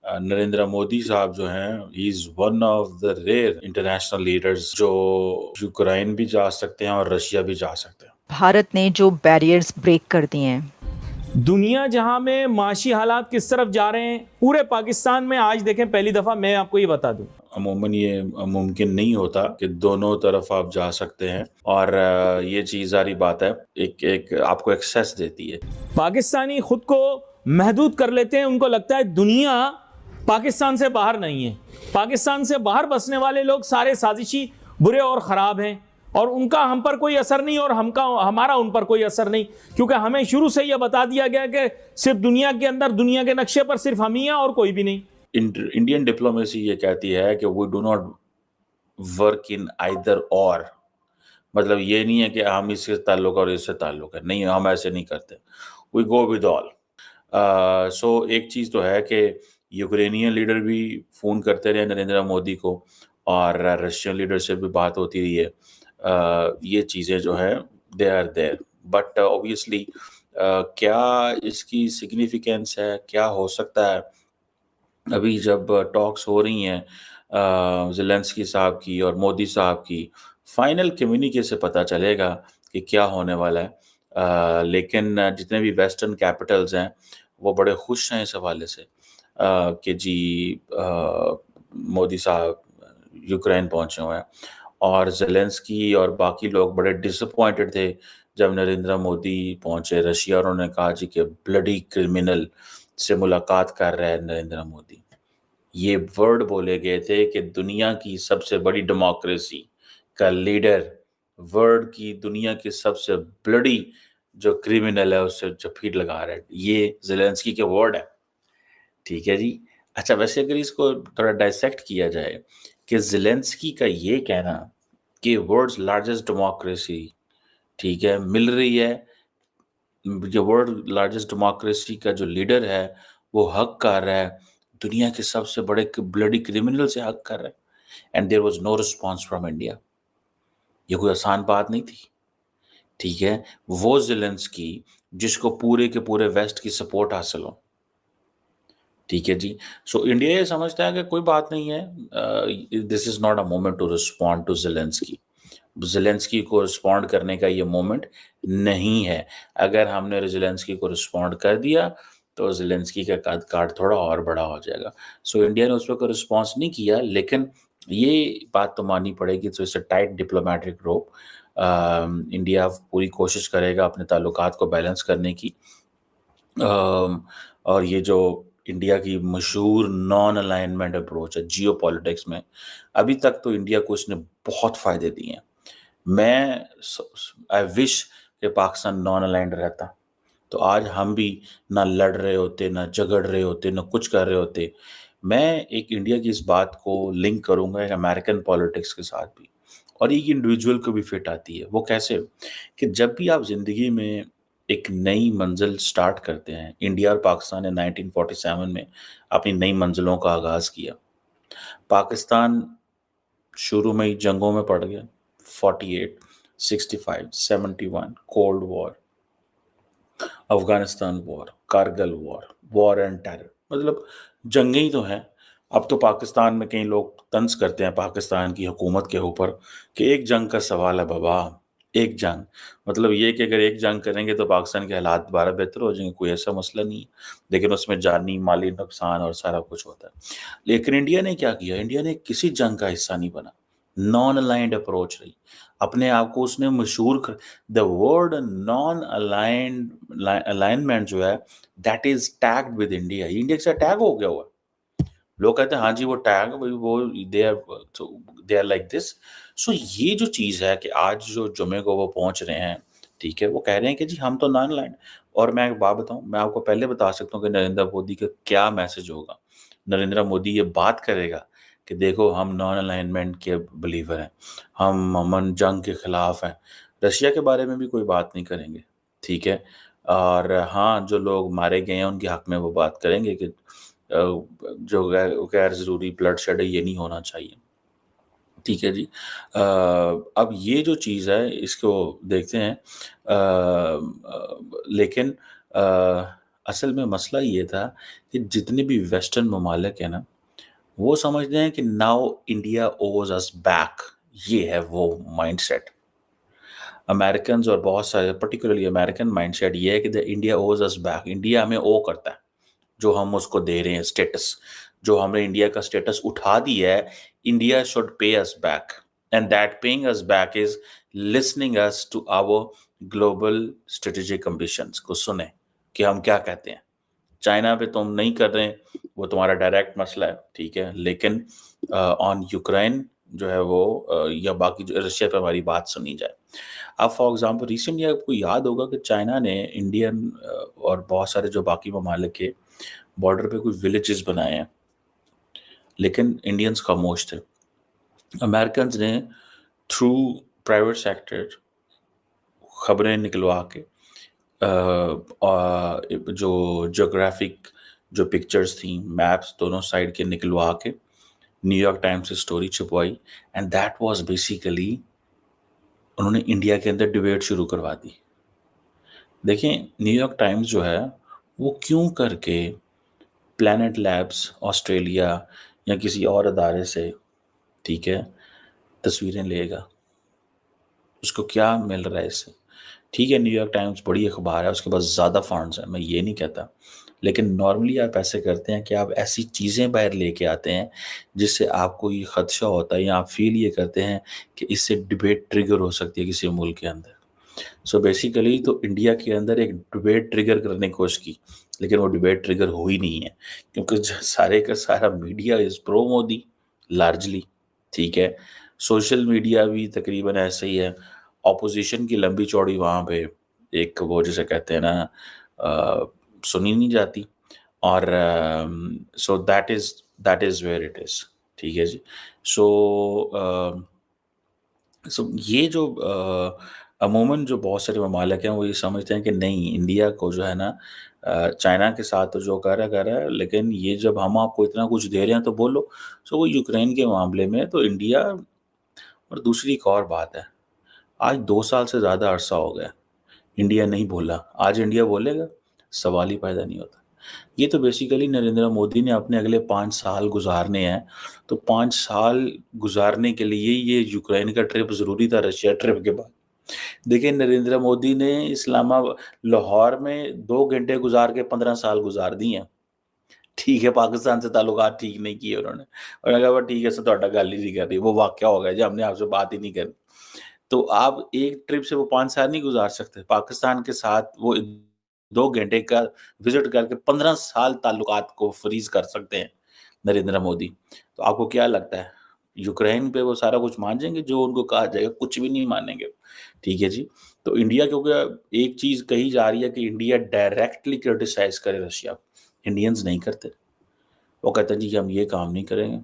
نریندر مودی صاحب جو ہیں he is one of the rare international leaders جو یوکرائن بھی جا سکتے ہیں اور رشیا بھی جا سکتے ہیں۔ بھارت نے جو بیریئرز بریک کر دیے ہیں، دنیا جہاں میں معاشی حالات کس طرف جا رہے ہیں، پورے پاکستان میں آج دیکھیں پہلی دفعہ میں آپ کو یہ بتا دوں، عموماً یہ ممکن نہیں ہوتا کہ دونوں طرف آپ جا سکتے ہیں، اور یہ چیز ظاہری بات ہے ایک آپ کو ایکسیس دیتی ہے۔ پاکستانی خود کو محدود کر لیتے ہیں، ان کو لگتا ہے دنیا پاکستان سے باہر نہیں ہے، پاکستان سے باہر بسنے والے لوگ سارے سازشی، برے اور خراب ہیں، اور ان کا ہم پر کوئی اثر نہیں اور ہمارا ان پر کوئی اثر نہیں، کیونکہ ہمیں شروع سے یہ بتا دیا گیا کہ صرف دنیا کے اندر، دنیا کے نقشے پر صرف ہم ہی ہیں اور کوئی بھی نہیں۔ انڈین ڈپلومیسی یہ کہتی ہے کہ we do not work in either or, مطلب یہ نہیں ہے کہ ہم اس سے تعلق اور اس سے تعلق ہے، نہیں، ہم ایسے نہیں کرتے، وی گو ود آل۔ سو ایک چیز تو ہے کہ یوکرینین لیڈر بھی فون کرتے رہے نریندر مودی کو، اور رشین لیڈر سے بھی بات ہوتی رہی ہے، یہ چیزیں جو ہے they are there, but obviously کیا اس کی سگنیفیکینس ہے، کیا ہو سکتا ہے، ابھی جب ٹاکس ہو رہی ہیں زیلنسکی صاحب کی اور مودی صاحب کی، فائنل کمیونیکے سے پتہ چلے گا کہ کیا ہونے والا ہے، لیکن جتنے بھی ویسٹرن کیپٹلز ہیں وہ بڑے خوش ہیں اس حوالے سے کہ جی مودی صاحب یوکرین پہنچے ہوئے ہیں، اور زیلنسکی اور باقی لوگ بڑے ڈس اپوائنٹڈ تھے جب نریندر مودی پہنچے رشیا، اور انہوں نے کہا جی کہ بلڈی کرمنل سے ملاقات کر رہے ہیں نریندر مودی۔ یہ ورڈ بولے گئے تھے کہ دنیا کی سب سے بڑی ڈیموکریسی کا لیڈر ورلڈ کی دنیا کی سب سے بلڈی جو کرمنل ہے اس سے جپھیٹ لگا رہا ہے، یہ زیلنسکی کے ورڈ ہے، ٹھیک ہے جی۔ اچھا، ویسے اگر اس کو تھوڑا ڈائسیکٹ کیا جائے کہ زیلنسکی کا یہ کہنا کہ ورلڈز لارجسٹ ڈیموکریسی، ٹھیک ہے، مل رہی ہے، جو ورلڈ لارجسٹ ڈیموکریسی کا جو لیڈر ہے وہ حق کر رہا ہے دنیا کے سب سے بڑے بلڈی کرمنل سے حق کر رہا ہے، and there was no response from India. یہ کوئی آسان بات نہیں تھی، ٹھیک ہے، وہ زیلنسکی جس کو پورے کے پورے ویسٹ کی سپورٹ حاصل ہو، ٹھیک ہے جی۔ سو انڈیا یہ سمجھتا ہے کہ کوئی بات نہیں ہے، this is not a moment to respond to Zelensky, Zelensky کو رسپونڈ کرنے کا یہ مومنٹ نہیں ہے۔ اگر ہم نے زیلنسکی کو رسپونڈ کر دیا تو زیلنسکی کا قد کاٹ تھوڑا اور بڑا ہو جائے گا۔ سو انڈیا نے اس پہ کوئی رسپانس نہیں کیا، لیکن یہ بات تو ماننی پڑے گی، تو اس سے ٹائٹ ڈپلومیٹک روپ، انڈیا پوری کوشش کرے گا اپنے تعلقات کو بیلنس کرنے کی، اور یہ جو انڈیا کی مشہور نان الائنمنٹ اپروچ ہے جیو پالیٹکس میں، ابھی تک تو انڈیا کو اس نے بہت فائدے دیے ہیں۔ میں آئی وش کہ پاکستان نان الائنڈ رہتا تو آج ہم بھی نہ لڑ رہے ہوتے، نہ جھگڑ رہے ہوتے، نہ کچھ کر رہے ہوتے۔ میں ایک انڈیا کی اس بات کو لنک کروں گا ایک امریکن پالیٹکس کے ساتھ بھی، اور ایک انڈیویجول کو بھی فٹ آتی ہے۔ وہ کیسے کہ جب بھی آپ زندگی میں ایک نئی منزل سٹارٹ کرتے ہیں، انڈیا اور پاکستان نے 1947 میں اپنی نئی منزلوں کا آغاز کیا۔ پاکستان شروع میں ہی جنگوں میں پڑ گیا، 48، 65، 71، cold war, Afghanistan war, Kargil war and terror, مطلب جنگیں ہی تو ہیں۔ اب تو پاکستان میں کئی لوگ طنز کرتے ہیں پاکستان کی حکومت کے اوپر کہ ایک جنگ کا سوال ہے بابا، ایک جنگ، مطلب یہ کہ اگر ایک جنگ کریں گے تو پاکستان کے حالات دوبارہ بہتر ہو جائیں گے، کوئی ایسا مسئلہ نہیں ہے، لیکن اس میں جانی مالی نقصان اور سارا کچھ ہوتا ہے۔ لیکن انڈیا نے کیا کیا؟ انڈیا نے کسی جنگ کا حصہ نہیں بنا، نان الائنڈ اپروچ رہی، اپنے آپ کو اس نے مشہور کر دا ورڈ نان الائنمنٹ جو ہے that is tagged with India, India کے ساتھ ٹیگ ہو گیا ہوا ہے۔ لوگ کہتے ہیں ہاں جی وہ ٹیگ، وہ دے آر لائک دس۔ سو یہ جو چیز ہے کہ آج جو جمعے کو وہ پہنچ رہے ہیں، ٹھیک ہے، وہ کہہ رہے ہیں کہ جی ہم تو نان الائنڈ، اور میں ایک بات بتاؤں، میں آپ کو پہلے بتا سکتا ہوں کہ نریندر مودی کا کیا میسج ہوگا۔ نریندر مودی یہ بات کرے گا کہ دیکھو ہم نان الائنمنٹ کے بلیور ہیں، ہم امن جنگ کے خلاف ہیں، رشیا کے بارے میں بھی کوئی بات نہیں کریں گے، ٹھیک ہے، اور ہاں جو لوگ مارے گئے ہیں ان کے حق میں وہ بات کریں گے کہ جو غیر ضروری بلڈ شیڈ ہے یہ نہیں ہونا چاہیے، ٹھیک ہے جی۔ اب یہ جو چیز ہے اس کو دیکھتے ہیں، لیکن اصل میں مسئلہ یہ تھا کہ جتنے بھی ویسٹرن ممالک ہیں نا وہ سمجھتے ہیں کہ ناؤ انڈیا اوز اس بیک، یہ ہے وہ مائنڈ سیٹ امریکنز اور بہت سارے پرٹیکولرلی امریکن مائنڈ سیٹ یہ ہے کہ انڈیا اوز اس بیک، انڈیا ہمیں او کرتا ہے جو ہم اس کو دے رہے ہیں اسٹیٹس، جو ہم نے انڈیا کا اسٹیٹس اٹھا دیا ہے، India should pay us back and that paying us back is listening us to our global strategic ambitions کو سنیں کہ ہم کیا کہتے ہیں. چائنا پہ تم نہیں کر رہے وہ تمہارا ڈائریکٹ مسئلہ ہے، ٹھیک ہے، لیکن آن یوکرین جو ہے وہ یا باقی جو رشیا پہ ہماری بات سنی جائے. اب فار ایگزامپل ریسنٹلی آپ کو یاد ہوگا کہ چائنا نے انڈین اور بہت سارے جو باقی ممالک کے بارڈر پہ کوئی ولیجز بنائے ہیں لیکن انڈینز خاموش تھے. امریکنز نے تھرو پرائیویٹ سیکٹر خبریں نکلوا کے جو جغرافک جو پکچرز تھیں، میپس دونوں سائڈ کے نکلوا کے نیو یارک ٹائمز سے سٹوری چھپوائی اینڈ دیٹ واز بیسیکلی انہوں نے انڈیا کے اندر ڈیبیٹ شروع کروا دی. دیکھیں نیو یارک ٹائمز جو ہے وہ کیوں کر کے پلانٹ لیبس آسٹریلیا یا کسی اور ادارے سے، ٹھیک ہے، تصویریں لے گا؟ اس کو کیا مل رہا ہے اس سے؟ ٹھیک ہے نیو یارک ٹائمز بڑی اخبار ہے، اس کے پاس زیادہ فنڈز ہیں، میں یہ نہیں کہتا، لیکن نارملی آپ ایسے کرتے ہیں کہ آپ ایسی چیزیں باہر لے کے آتے ہیں جس سے آپ کو یہ خدشہ ہوتا ہے یا آپ فیل یہ کرتے ہیں کہ اس سے ڈبیٹ ٹریگر ہو سکتی ہے کسی ملک کے اندر. سو بیسیکلی تو انڈیا کے اندر ایک ڈبیٹ ٹریگر کرنے کی کوشش کی لیکن وہ ڈبیٹ ٹریگر ہوئی نہیں ہے کیونکہ سارے کا سارا media is pro Modi largely, ٹھیک ہے، سوشل میڈیا بھی تقریباً ایسے ہی ہے، اپوزیشن کی لمبی چوڑی وہاں پہ ایک وہ جسے کہتے ہیں نا سنی نہیں جاتی، اور so that is where it is, ٹھیک ہے جی. سو یہ جو عموماً جو بہت سارے ممالک ہیں وہ یہ سمجھتے ہیں کہ نہیں انڈیا کو جو ہے نا چائنا کے ساتھ تو جو کر رہا ہے لیکن یہ جب ہم آپ کو اتنا کچھ دے رہے ہیں تو بولو. سو وہ یوکرین کے معاملے میں تو انڈیا، اور دوسری ایک اور بات ہے، آج 2 سال سے زیادہ عرصہ ہو گیا انڈیا نہیں بولا، آج انڈیا بولے گا؟ سوال ہی پیدا نہیں ہوتا. یہ تو بیسیکلی نریندر مودی نے اپنے اگلے 5 سال گزارنے ہیں، تو 5 سال گزارنے کے لیے یہ یوکرین کا ٹرپ ضروری تھا رشیا ٹرپ کے بعد. دیکھیں نریندر مودی نے لاہور میں 2 گھنٹے گزار کے 15 سال گزار دی ہیں، ٹھیک ہے، پاکستان سے تعلقات ٹھیک نہیں کیے انہوں نے، اور کہا ٹھیک ہے سر تھوڑا گل ہی نہیں کر رہی، وہ واقعہ ہو گیا جی ہم نے آپ سے بات ہی نہیں کرنی. تو آپ ایک ٹرپ سے وہ 5 سال نہیں گزار سکتے. پاکستان کے ساتھ وہ 2 گھنٹے کا وزٹ کر کے 15 سال تعلقات کو فریز کر سکتے ہیں نریندر مودی. تو آپ کو کیا لگتا ہے یوکرین پہ وہ سارا کچھ مان جائیں گے جو ان کو کہا جائے گا؟ کچھ بھی نہیں مانیں گے، ٹھیک ہے جی. تو انڈیا کیونکہ ایک چیز کہی جا رہی ہے کہ انڈیا ڈائریکٹلی کرٹیسائز کرے رشیا، انڈینز نہیں کرتے، وہ کہتے ہیں جی ہم یہ کام نہیں کریں گے.